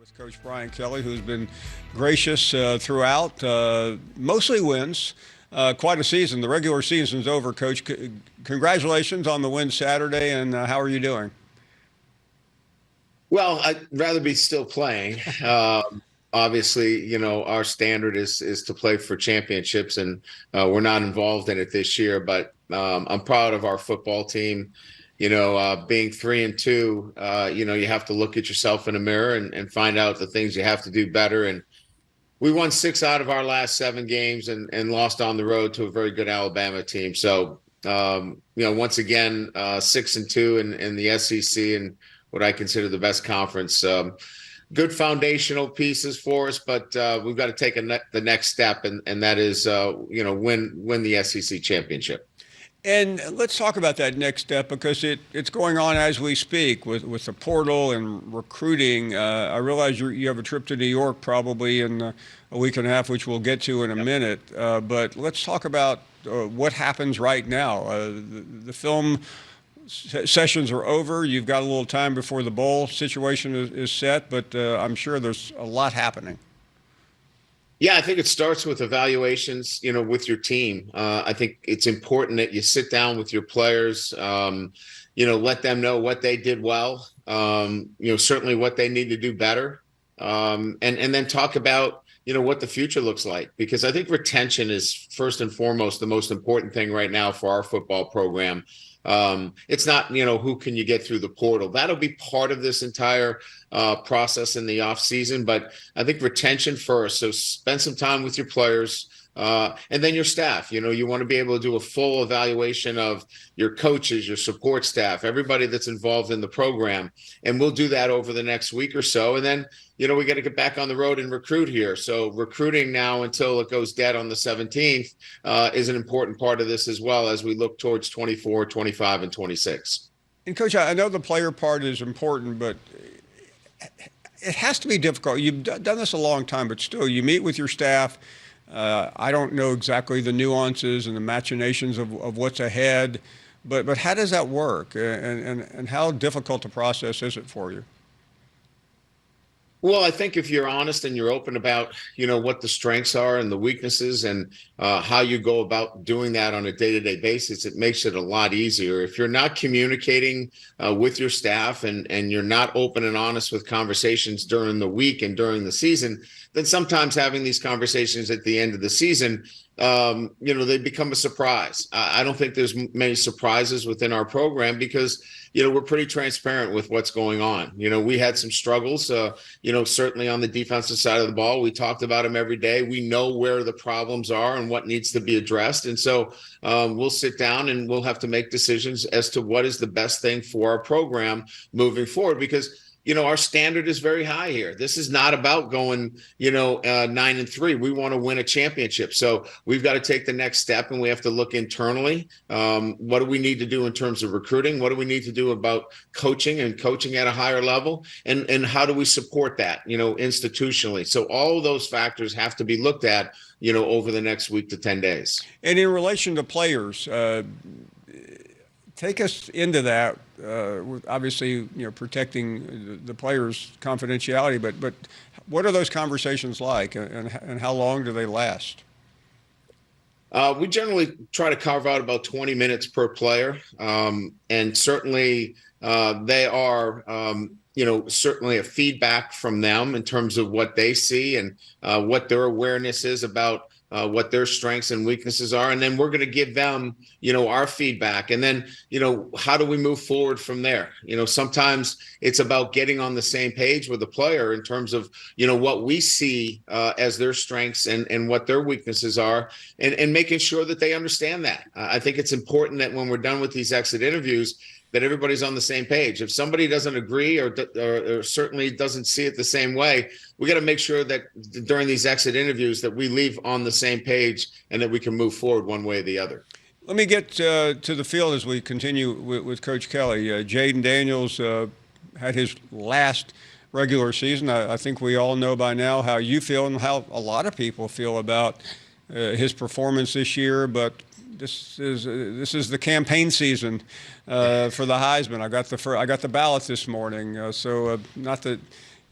With Coach Brian Kelly, who's been gracious throughout, mostly wins. Quite a season. The regular season's over, Coach. Congratulations on the win Saturday, and how are you doing? Well, I'd rather be still playing. Obviously, our standard is to play for championships, and we're not involved in it this year. But I'm proud of our football team. Being 3-2, you have to look at yourself in a mirror and find out the things you have to do better. And we won 6 out of our last 7 games and lost on the road to a very good Alabama team. So, once again, 6-2 in the SEC and what I consider the best conference. Good foundational pieces for us, but we've got to take the next step, and that is, win the SEC championship. And let's talk about that next step because it's going on as we speak with the portal and recruiting. I realize you have a trip to New York probably in a week and a half, which we'll get to in a minute. But let's talk about what happens right now. The film sessions are over. You've got a little time before the bowl situation is set, but I'm sure there's a lot happening. Yeah, I think it starts with evaluations, with your team. I think it's important that you sit down with your players, let them know what they did well, certainly what they need to do better, and then talk about, what the future looks like. Because I think retention is first and foremost the most important thing right now for our football program. It's not, who can you get through the portal? That'll be part of this entire process in the offseason. But I think retention first. So spend some time with your players and then your staff. You want to be able to do a full evaluation of your coaches, your support staff, everybody that's involved in the program. And we'll do that over the next week or so. And then, we got to get back on the road and recruit here. So recruiting now until it goes dead on the 17th is an important part of this as well as we look towards 24, 25, and 26. And Coach, I know the player part is important, but it has to be difficult. You've done this a long time, but still, you meet with your staff. I don't know exactly the nuances and the machinations of what's ahead, but how does that work? And how difficult a process is it for you? Well, I think if you're honest and you're open about, what the strengths are and the weaknesses and how you go about doing that on a day-to-day basis, it makes it a lot easier. If you're not communicating with your staff and you're not open and honest with conversations during the week and during the season, then sometimes having these conversations at the end of the season, they become a surprise. I don't think there's many surprises within our program because, we're pretty transparent with what's going on. We had some struggles, certainly on the defensive side of the ball. We talked about them every day. We know where the problems are and what needs to be addressed. And so we'll sit down and we'll have to make decisions as to what is the best thing for our program moving forward because our standard is very high here. This is not about going, 9-3. We want to win a championship. So we've got to take the next step and we have to look internally. What do we need to do in terms of recruiting? What do we need to do about coaching and coaching at a higher level? And how do we support that, institutionally? So all of those factors have to be looked at, over the next week to 10 days. And in relation to players, take us into that. Obviously, protecting the players' confidentiality, but what are those conversations like, and how long do they last? We generally try to carve out about 20 minutes per player, and certainly they are, certainly a feedback from them in terms of what they see and what their awareness is about what their strengths and weaknesses are. And then we're going to give them, our feedback. And then, how do we move forward from there? Sometimes it's about getting on the same page with the player in terms of, what we see as their strengths and what their weaknesses are and making sure that they understand that. I think it's important that when we're done with these exit interviews, that everybody's on the same page. If somebody doesn't agree or certainly doesn't see it the same way, we got to make sure that during these exit interviews that we leave on the same page and that we can move forward one way or the other. Let me get to the field as we continue with Coach Kelly. Jayden Daniels had his last regular season. I think we all know by now how you feel and how a lot of people feel about his performance this year, but this is the campaign season for the Heisman. I got the ballot this morning, so not that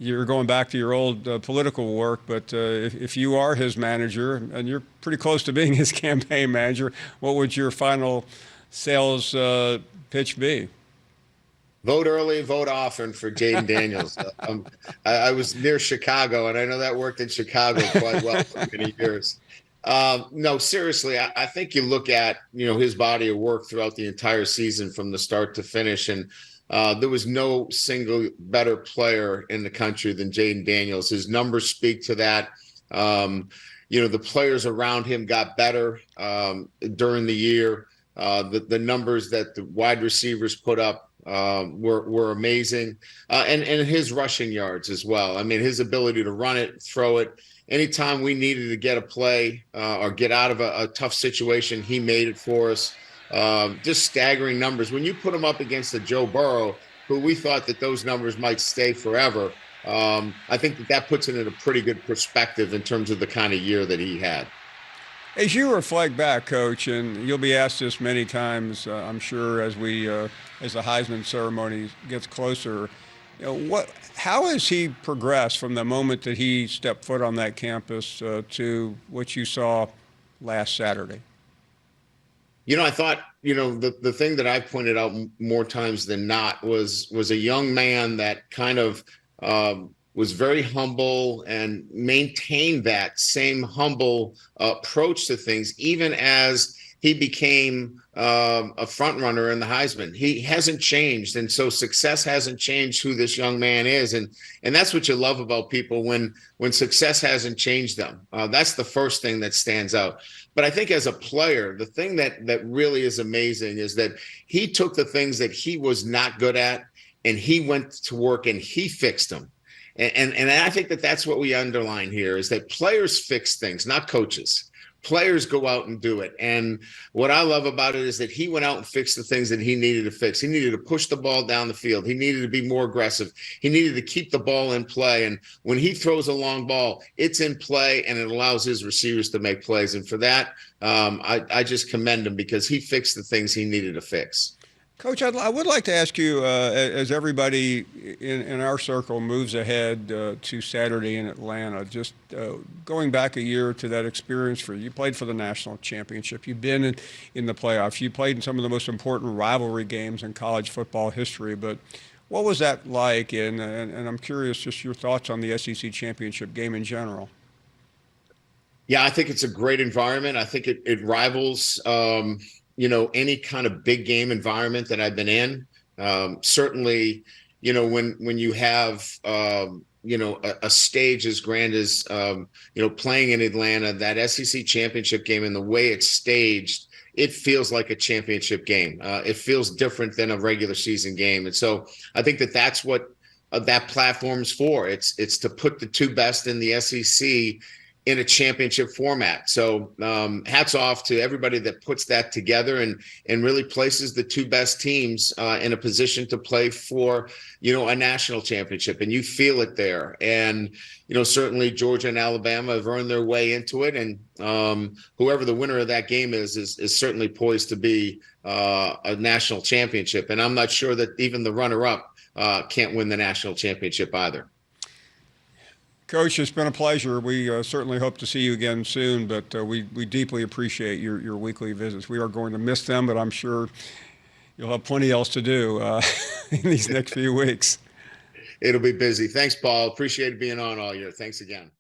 you're going back to your old political work, but if you are his manager, and you're pretty close to being his campaign manager, what would your final sales pitch be? Vote early, vote often for Jayden Daniels. I was near Chicago, and I know that worked in Chicago quite well for many years. No, seriously, I think you look at his body of work throughout the entire season from the start to finish, and there was no single better player in the country than Jayden Daniels. His numbers speak to that. The players around him got better during the year. The numbers that the wide receivers put up were amazing, and his rushing yards as well. I mean, his ability to run it, throw it. Anytime we needed to get a play or get out of a tough situation, he made it for us. Just staggering numbers. When you put him up against a Joe Burrow, who we thought that those numbers might stay forever, I think that puts it in a pretty good perspective in terms of the kind of year that he had. As you reflect back, Coach, and you'll be asked this many times, I'm sure, as the Heisman ceremony gets closer, how has he progressed from the moment that he stepped foot on that campus to what you saw last Saturday? I thought, the thing that I pointed out more times than not was a young man that kind of was very humble and maintained that same humble approach to things, even as he became a front runner in the Heisman. He hasn't changed, and so success hasn't changed who this young man is, and that's what you love about people when success hasn't changed them. That's the first thing that stands out. But I think as a player, the thing that really is amazing is that he took the things that he was not good at, and he went to work and he fixed them. And I think that's what we underline here is that players fix things, not coaches. Players go out and do it. And what I love about it is that he went out and fixed the things that he needed to fix. He needed to push the ball down the field. He needed to be more aggressive. He needed to keep the ball in play. And when he throws a long ball, it's in play and it allows his receivers to make plays. And for that, I just commend him because he fixed the things he needed to fix. Coach, I would like to ask you, as everybody in our circle moves ahead to Saturday in Atlanta, just going back a year to that experience for you. You played for the national championship. You've been in the playoffs. You played in some of the most important rivalry games in college football history. But what was that like? And I'm curious just your thoughts on the SEC championship game in general. Yeah, I think it's a great environment. I think it rivals any kind of big game environment that I've been in. Certainly, when you have, a stage as grand as, playing in Atlanta, that SEC championship game and the way it's staged, it feels like a championship game. It feels different than a regular season game. And so I think that's what that platform's for. It's to put the two best in the SEC in a championship format. So hats off to everybody that puts that together and really places the two best teams in a position to play for, a national championship. And you feel it there. And, certainly Georgia and Alabama have earned their way into it. And whoever the winner of that game is certainly poised to be a national championship. And I'm not sure that even the runner-up can't win the national championship either. Coach, it's been a pleasure. We certainly hope to see you again soon, but we deeply appreciate your weekly visits. We are going to miss them, but I'm sure you'll have plenty else to do in these next few weeks. It'll be busy. Thanks, Paul. Appreciate being on all year. Thanks again.